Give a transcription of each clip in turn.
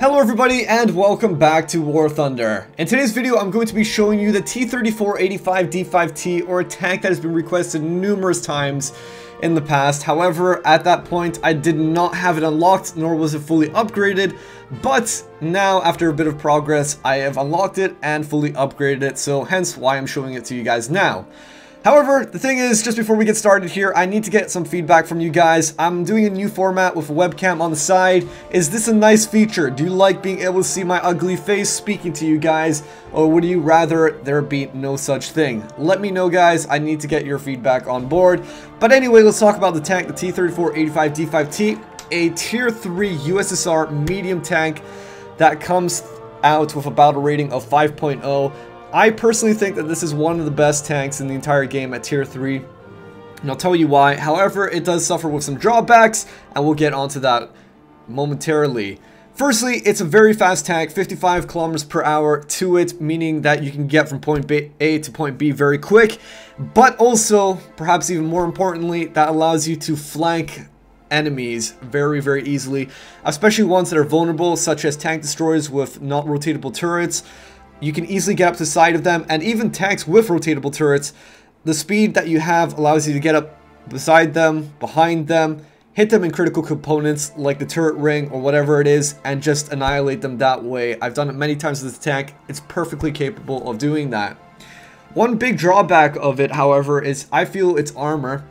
Hello everybody and welcome back to War Thunder. In today's video I'm going to be showing you the T-34-85 D5T, or a tank that has been requested numerous times in the past. However, at that point I did not have it unlocked, nor was it fully upgraded, but now after a bit of progress I have unlocked it and fully upgraded it, so hence why I'm showing it to you guys now. However, the thing is, just before we get started here, I need to get some feedback from you guys. I'm doing a new format with a webcam on the side. Is this a nice feature? Do you like being able to see my ugly face speaking to you guys? Or would you rather there be no such thing? Let me know, guys. I need to get your feedback on board. But anyway, let's talk about the tank, the T-34-85 D5T, a Tier 3 USSR medium tank that comes out with a battle rating of 5.0. I personally think that this is one of the best tanks in the entire game at Tier 3, and I'll tell you why. However, it does suffer with some drawbacks, and we'll get onto that momentarily. Firstly, it's a very fast tank, 55 kilometers per hour to it, meaning that you can get from point A to point B very quick, but also, perhaps even more importantly, that allows you to flank enemies very easily, especially ones that are vulnerable, such as tank destroyers with not rotatable turrets. You can easily get up to the side of them, and even tanks with rotatable turrets, the speed that you have allows you to get up beside them, behind them, hit them in critical components like the turret ring or whatever it is, and just annihilate them that way. I've done it many times with this tank. It's perfectly capable of doing that. One big drawback of it, however, is I feel its armor.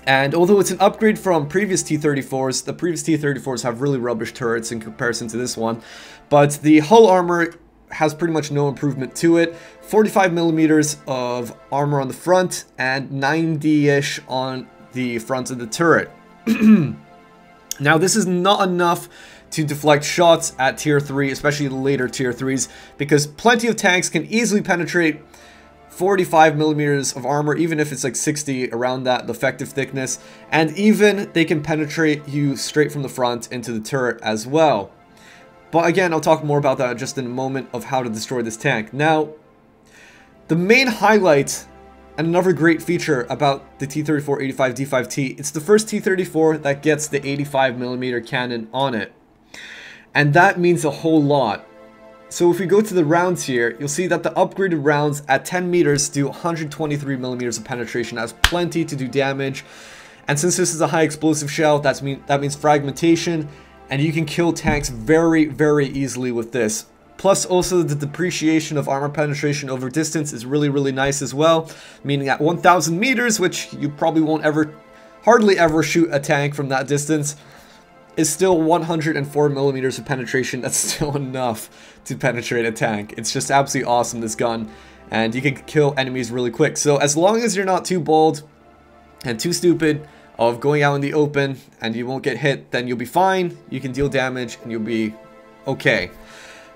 And although it's an upgrade from previous T-34s, the previous T-34s have really rubbish turrets in comparison to this one, but the hull armor has pretty much no improvement to it. 45 millimeters of armor on the front and 90-ish on the front of the turret. Now, this is not enough to deflect shots at Tier 3, especially the later Tier 3s, because plenty of tanks can easily penetrate 45 millimeters of armor, even if it's like 60, around that, the effective thickness, and even they can penetrate you straight from the front into the turret as well. But again, I'll talk more about that just in a moment of how to destroy this tank. Now, the main highlight and another great feature about the T-34-85 D5T, it's the first T-34 that gets the 85mm cannon on it. And that means a whole lot. So if we go to the rounds here, you'll see that the upgraded rounds at 10 meters do 123mm of penetration. That's plenty to do damage. And since this is a high explosive shell, that means fragmentation. And you can kill tanks very easily with this. Plus also the depreciation of armor penetration over distance is really nice as well. Meaning at 1000 meters, which you probably won't hardly ever shoot a tank from that distance, is still 104 millimeters of penetration. That's still enough to penetrate a tank. It's just absolutely awesome, this gun. And you can kill enemies really quick. So as long as you're not too bold and too stupid of going out in the open and you won't get hit, then you'll be fine. You can deal damage and you'll be okay.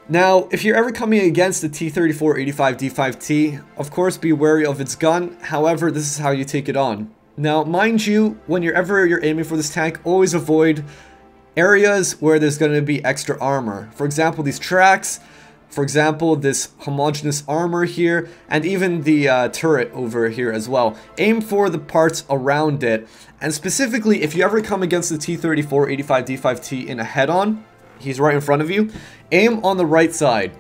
Now, if you're ever coming against the T-34-85 D5T, of course be wary of its gun. However, this is how you take it on. Now, mind you, when you're aiming for this tank, always avoid areas where there's going to be extra armor. For example, these tracks. For example, this homogeneous armor here, and even the turret over here as well. Aim for the parts around it, and specifically, if you ever come against the T-34-85 D5T in a head-on, he's right in front of you, aim on the right side.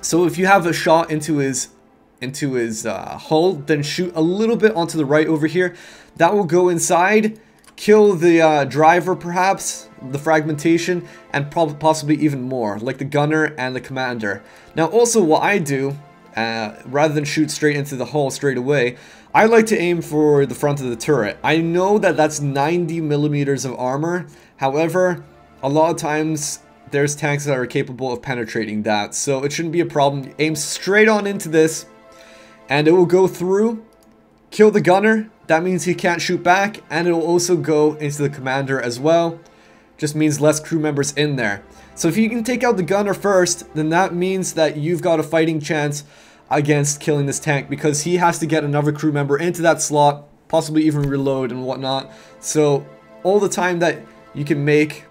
So if you have a shot into his hull, then shoot a little bit onto the right over here. That will go inside, kill the driver perhaps, the fragmentation, and possibly even more, like the gunner and the commander. Now also what I do, rather than shoot straight into the hull straight away, I like to aim for the front of the turret. I know that that's 90 millimeters of armor, however, a lot of times there's tanks that are capable of penetrating that, so it shouldn't be a problem. Aim straight on into this, and it will go through, kill the gunner. That means he can't shoot back, and it will also go into the commander as well. Just means less crew members in there. So if you can take out the gunner first, then that means that you've got a fighting chance against killing this tank, because he has to get another crew member into that slot, possibly even reload and whatnot. So all the time that you can make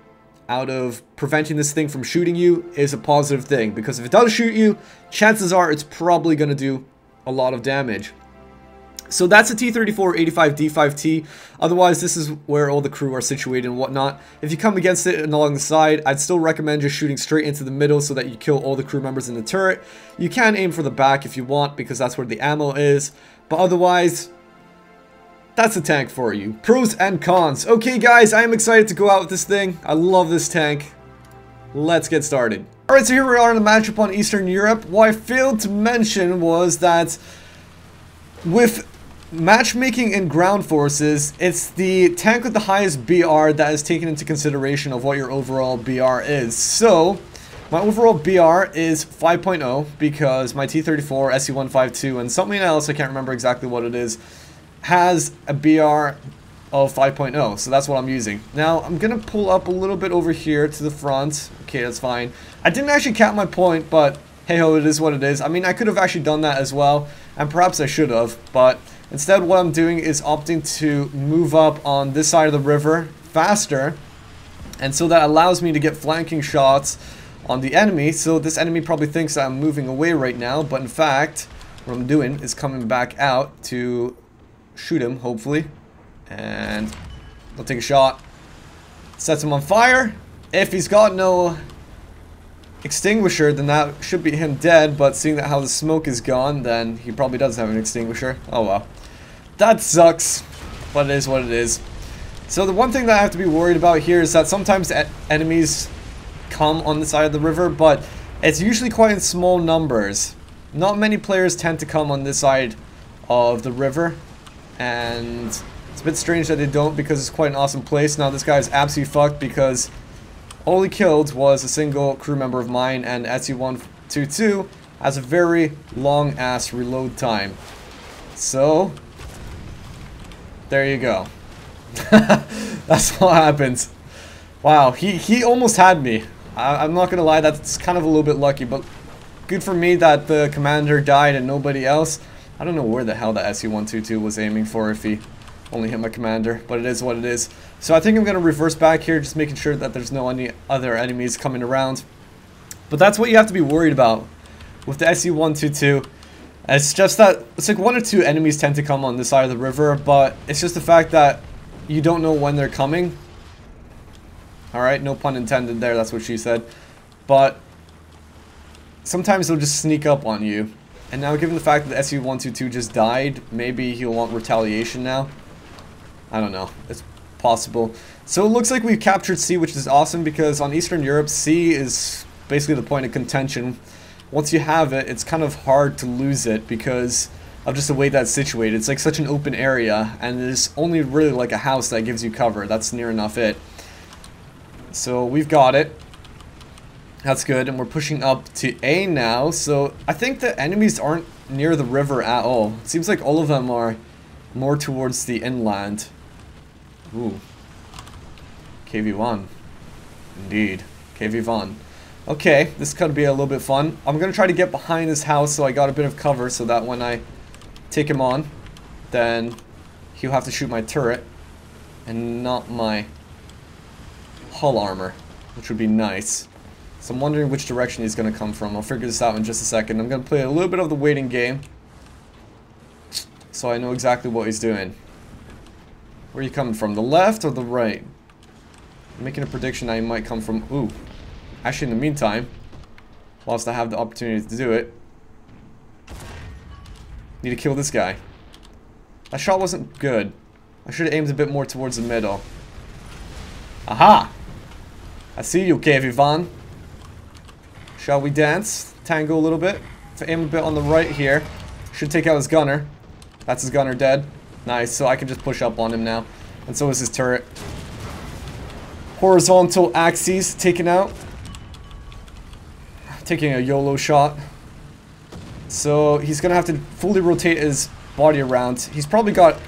out of preventing this thing from shooting you is a positive thing, because if it does shoot you, chances are it's probably going to do a lot of damage. So that's a T-34-85 D5T. Otherwise, this is where all the crew are situated and whatnot. If you come against it and along the side, I'd still recommend just shooting straight into the middle so that you kill all the crew members in the turret. You can aim for the back if you want, because that's where the ammo is. But otherwise, that's a tank for you. Pros and cons. Okay, guys, I am excited to go out with this thing. I love this tank. Let's get started. Alright, so here we are in the matchup on Eastern Europe. What I failed to mention was that with matchmaking in ground forces, it's the tank with the highest BR that is taken into consideration of what your overall BR is. So, my overall BR is 5.0 because my T-34, SE-152, and something else, I can't remember exactly what it is, has a BR of 5.0. So that's what I'm using. Now, I'm going to pull up a little bit over here to the front. Okay, that's fine. I didn't actually cap my point, but hey ho, it is what it is. I mean, I could have actually done that as well, and perhaps I should have, but instead what I'm doing is opting to move up on this side of the river faster, and so that allows me to get flanking shots on the enemy. So this enemy probably thinks that I'm moving away right now, but in fact what I'm doing is coming back out to shoot him, hopefully, and I'll take a shot. Sets him on fire. If he's got no extinguisher, then that should be him dead, but seeing that how the smoke is gone, then he probably does have an extinguisher. Oh well. That sucks, but it is what it is. So the one thing that I have to be worried about here is that sometimes enemies come on the side of the river, but it's usually quite in small numbers. Not many players tend to come on this side of the river, and it's a bit strange that they don't, because it's quite an awesome place. Now this guy is absolutely fucked because all he killed was a single crew member of mine, and SE-122 has a very long ass reload time. So there you go. That's what happens. Wow, he almost had me. I'm not gonna lie, that's kind of a little bit lucky, but good for me that the commander died and nobody else. I don't know where the hell the SE-122 was aiming for if he only hit my commander, but it is what it is. So I think I'm going to reverse back here, just making sure that there's no any other enemies coming around. But that's what you have to be worried about with the SE-122. It's just that it's like one or two enemies tend to come on this side of the river, but it's just the fact that you don't know when they're coming. Alright, no pun intended there, that's what she said. But sometimes they'll just sneak up on you. And now, given the fact that the SE-122 just died, maybe he'll want retaliation now. I don't know. It's possible. So it looks like we've captured C, which is awesome, because on Eastern Europe, C is basically the point of contention. Once you have it, it's kind of hard to lose it because of just the way that's situated. It's like such an open area, and there's only really like a house that gives you cover. That's near enough it. So we've got it. That's good, and we're pushing up to A now, so I think the enemies aren't near the river at all. It seems like all of them are more towards the inland. Ooh. KV-1. Indeed. KV-1. Okay, this could be a little bit fun. I'm going to try to get behind this house so I got a bit of cover so that when I take him on, then he'll have to shoot my turret and not my hull armor, which would be nice. So I'm wondering which direction he's going to come from. I'll figure this out in just a second. I'm going to play a little bit of the waiting game so I know exactly what he's doing. Where are you coming from? The left or the right? I'm making a prediction that he might come from... Ooh. Actually, in the meantime, whilst I have the opportunity to do it, need to kill this guy. That shot wasn't good. I should have aimed a bit more towards the middle. Aha! I see you, KV-1. Shall we dance? Tango a little bit. If I aim a bit on the right here, should take out his gunner. That's his gunner dead. Nice, so I can just push up on him now. And so is his turret. Horizontal axes taken out. Taking a YOLO shot. So he's gonna have to fully rotate his body around. He's probably got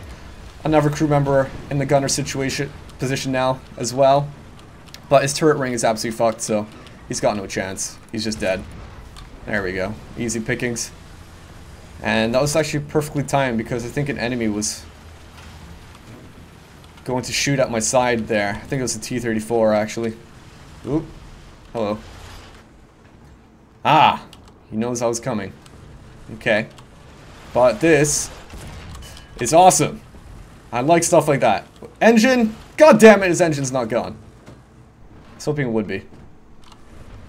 another crew member in the gunner position now as well. But his turret ring is absolutely fucked, so he's got no chance. He's just dead. There we go. Easy pickings. And that was actually perfectly timed because I think an enemy was going to shoot at my side there. I think it was a T-34 actually. Oop. Hello. Ah! He knows I was coming. Okay. But this is awesome. I like stuff like that. Engine, god damn it, his engine's not gone. I was hoping it would be.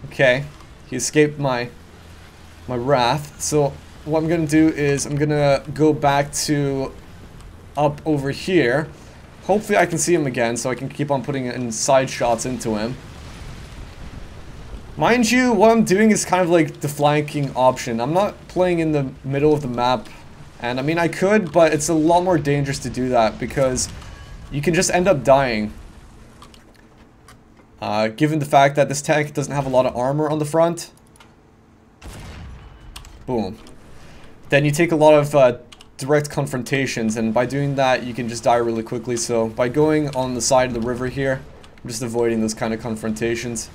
Okay, he escaped my wrath. So what I'm gonna do is I'm gonna go back to up over here. Hopefully I can see him again so I can keep on putting in side shots into him. Mind you, what I'm doing is kind of like the flanking option. I'm not playing in the middle of the map. And I mean, I could, but it's a lot more dangerous to do that because you can just end up dying. Given the fact that this tank doesn't have a lot of armor on the front. Boom. Then you take a lot of direct confrontations, and by doing that, you can just die really quickly. So by going on the side of the river here, I'm just avoiding those kind of confrontations.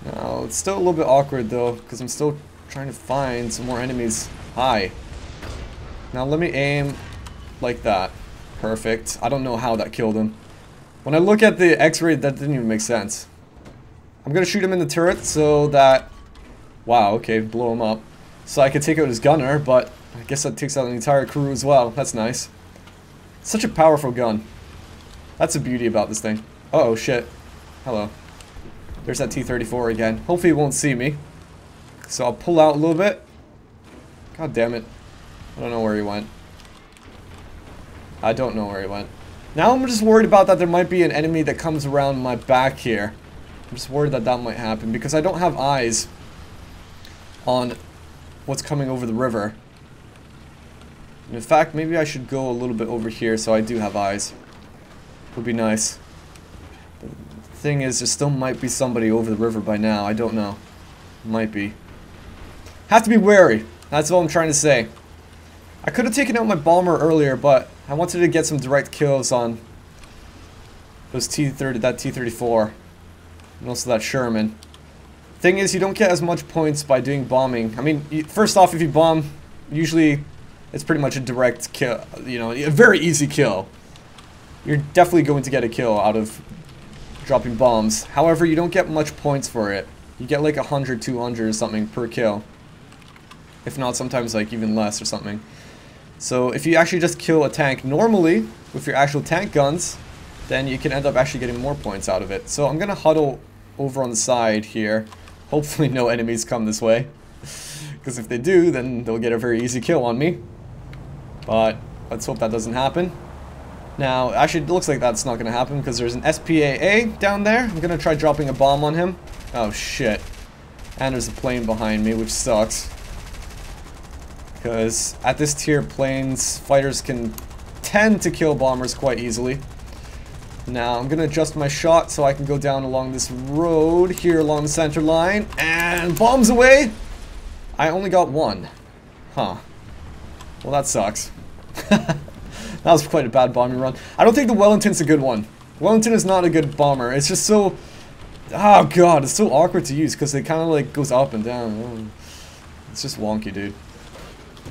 Now, it's still a little bit awkward though, because I'm still trying to find some more enemies. Hi. Now let me aim like that. Perfect. I don't know how that killed him. When I look at the X-ray, that didn't even make sense. I'm gonna shoot him in the turret so that... Wow, okay, blow him up. So I can take out his gunner, but I guess that takes out the entire crew as well. That's nice. Such a powerful gun. That's the beauty about this thing. Uh-oh, shit. Hello. There's that T-34 again. Hopefully he won't see me. So I'll pull out a little bit. God damn it. I don't know where he went. I don't know where he went. Now I'm just worried about that there might be an enemy that comes around my back here. I'm just worried that that might happen because I don't have eyes on what's coming over the river. And in fact, maybe I should go a little bit over here so I do have eyes. Would be nice. The thing is, there still might be somebody over the river by now. I don't know. Might be. Have to be wary. That's all I'm trying to say. I could have taken out my bomber earlier, but I wanted to get some direct kills on those that T-34 and also that Sherman. Thing is, you don't get as much points by doing bombing. I mean, first off, if you bomb, usually it's pretty much a direct kill, you know, a very easy kill. You're definitely going to get a kill out of dropping bombs. However, you don't get much points for it. You get like 100, 200 or something per kill. If not, sometimes like even less or something. So if you actually just kill a tank normally with your actual tank guns, then you can end up actually getting more points out of it. So I'm gonna huddle over on the side here. Hopefully no enemies come this way. Because if they do, then they'll get a very easy kill on me. But let's hope that doesn't happen. Now, actually it looks like that's not gonna happen because there's an SPAA down there. I'm gonna try dropping a bomb on him. Oh shit. And there's a plane behind me, which sucks. Because at this tier, planes, fighters can tend to kill bombers quite easily. Now, I'm going to adjust my shot so I can go down along this road here along the center line. And bombs away! I only got one. Huh. Well, that sucks. That was quite a bad bombing run. I don't think the Wellington's a good one. Wellington is not a good bomber. It's just so... Oh god, it's so awkward to use because it kind of like goes up and down. It's just wonky, dude.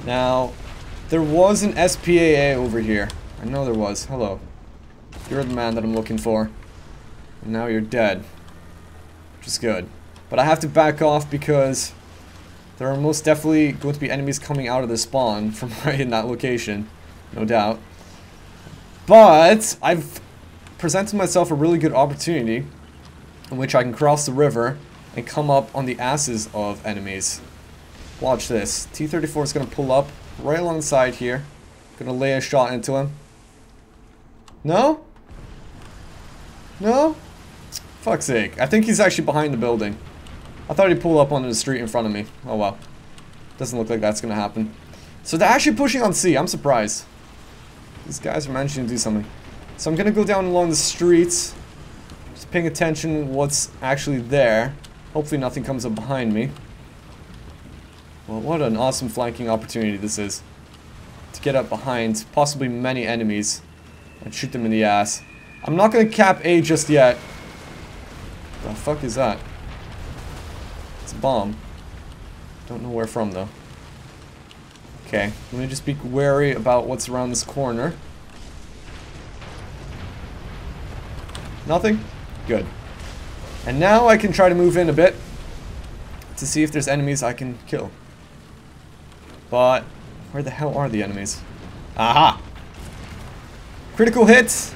Now, there was an SPAA over here. I know there was. Hello. You're the man that I'm looking for. And now you're dead. Which is good. But I have to back off because there are most definitely going to be enemies coming out of the spawn from right in that location. No doubt. But I've presented myself a really good opportunity in which I can cross the river and come up on the asses of enemies. Watch this. T-34 is going to pull up right alongside here. Going to lay a shot into him. No? No? Fuck's sake. I think he's actually behind the building. I thought he'd pull up onto the street in front of me. Oh well. Doesn't look like that's going to happen. So they're actually pushing on C. I'm surprised. These guys are managing to do something. So I'm going to go down along the streets. Just paying attention what's actually there. Hopefully nothing comes up behind me. Well, what an awesome flanking opportunity this is. To get up behind possibly many enemies and shoot them in the ass. I'm not going to cap A just yet. The fuck is that? It's a bomb. Don't know where from though. Okay, let me just be wary about what's around this corner. Nothing? Good. And now I can try to move in a bit to see if there's enemies I can kill. But where the hell are the enemies? Aha! Critical hit!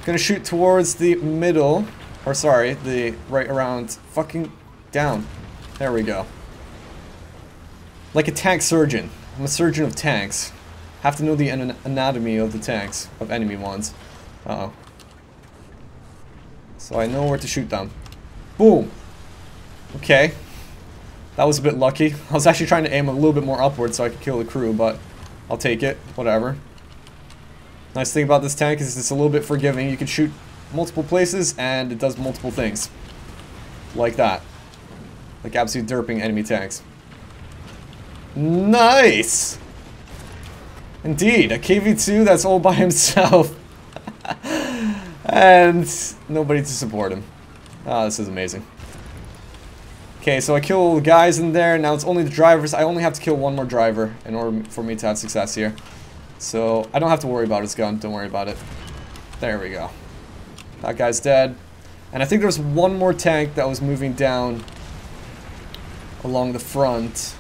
Gonna shoot towards the middle. Or sorry, the right around. Fucking down. There we go. Like a tank surgeon. I'm a surgeon of tanks. Have to know the anatomy of the tanks. Of enemy ones. Uh-oh. So I know where to shoot them. Boom! Okay. That was a bit lucky. I was actually trying to aim a little bit more upwards so I could kill the crew, but I'll take it. Whatever. Nice thing about this tank is it's a little bit forgiving. You can shoot multiple places and it does multiple things. Like that. Like absolute derping enemy tanks. Nice! Indeed, a KV-2 that's all by himself. And nobody to support him. Ah, this is amazing. Okay, so I kill guys in there. Now it's only the drivers. I only have to kill one more driver in order for me to have success here. So I don't have to worry about his gun. Don't worry about it. There we go. That guy's dead. And I think there's one more tank that was moving down along the front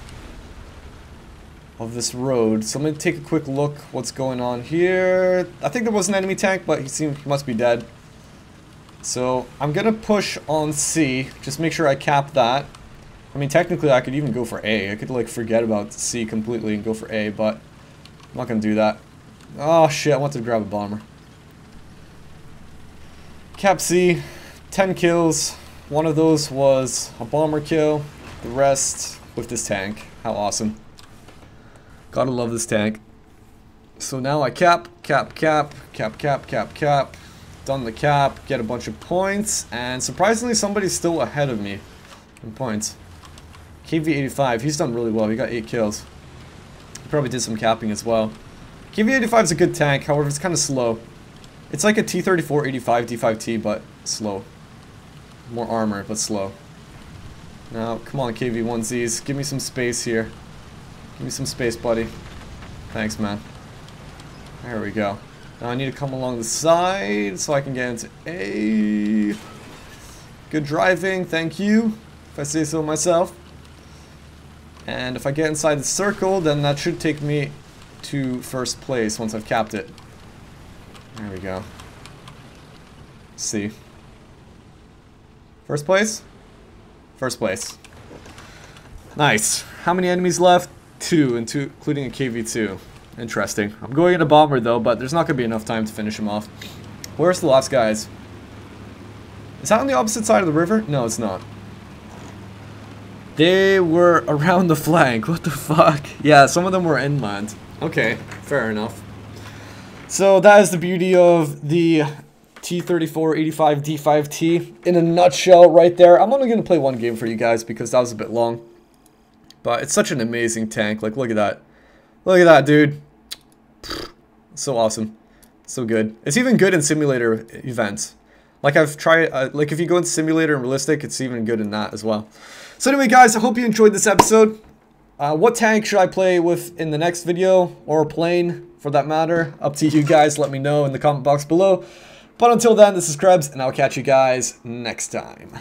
of this road. So I'm going to take a quick look what's going on here. I think there was an enemy tank, but he must be dead. So I'm going to push on C. Just make sure I cap that. I mean, technically I could even go for A. I could like forget about C completely and go for A, but I'm not going to do that. Oh shit, I wanted to grab a bomber. Cap C, 10 kills. One of those was a bomber kill. The rest with this tank. How awesome. Gotta love this tank. So now I cap. Done the cap, get a bunch of points, and surprisingly somebody's still ahead of me in points. KV-85, he's done really well. He got 8 kills. He probably did some capping as well. KV-85 is a good tank, however it's kind of slow. It's like a T-34-85 D5T, but slow. More armor, but slow. Now, come on KV-1Zs, give me some space here. Give me some space, buddy. Thanks, man. There we go. Now I need to come along the side so I can get into A. Good driving, thank you, if I say so myself. And if I get inside the circle, then that should take me to first place once I've capped it. There we go. C. First place? First place. Nice. How many enemies left? 2, including a KV-2. Interesting. I'm going into bomber though, but there's not going to be enough time to finish him off. Where's the last guys? Is that on the opposite side of the river? No, it's not. They were around the flank. What the fuck? Yeah, some of them were inland. Okay, fair enough. So that is the beauty of the T-34-85 D5T in a nutshell right there. I'm only going to play one game for you guys because that was a bit long. But it's such an amazing tank. Like, look at that. Look at that, dude. So awesome. So good. It's even good in simulator events. Like I've tried, like if you go into simulator and realistic, it's even good in that as well. So anyway, guys, I hope you enjoyed this episode. What tank should I play with in the next video, or plane for that matter? Up to you guys. Let me know in the comment box below. But until then, this is Krebs, and I'll catch you guys next time.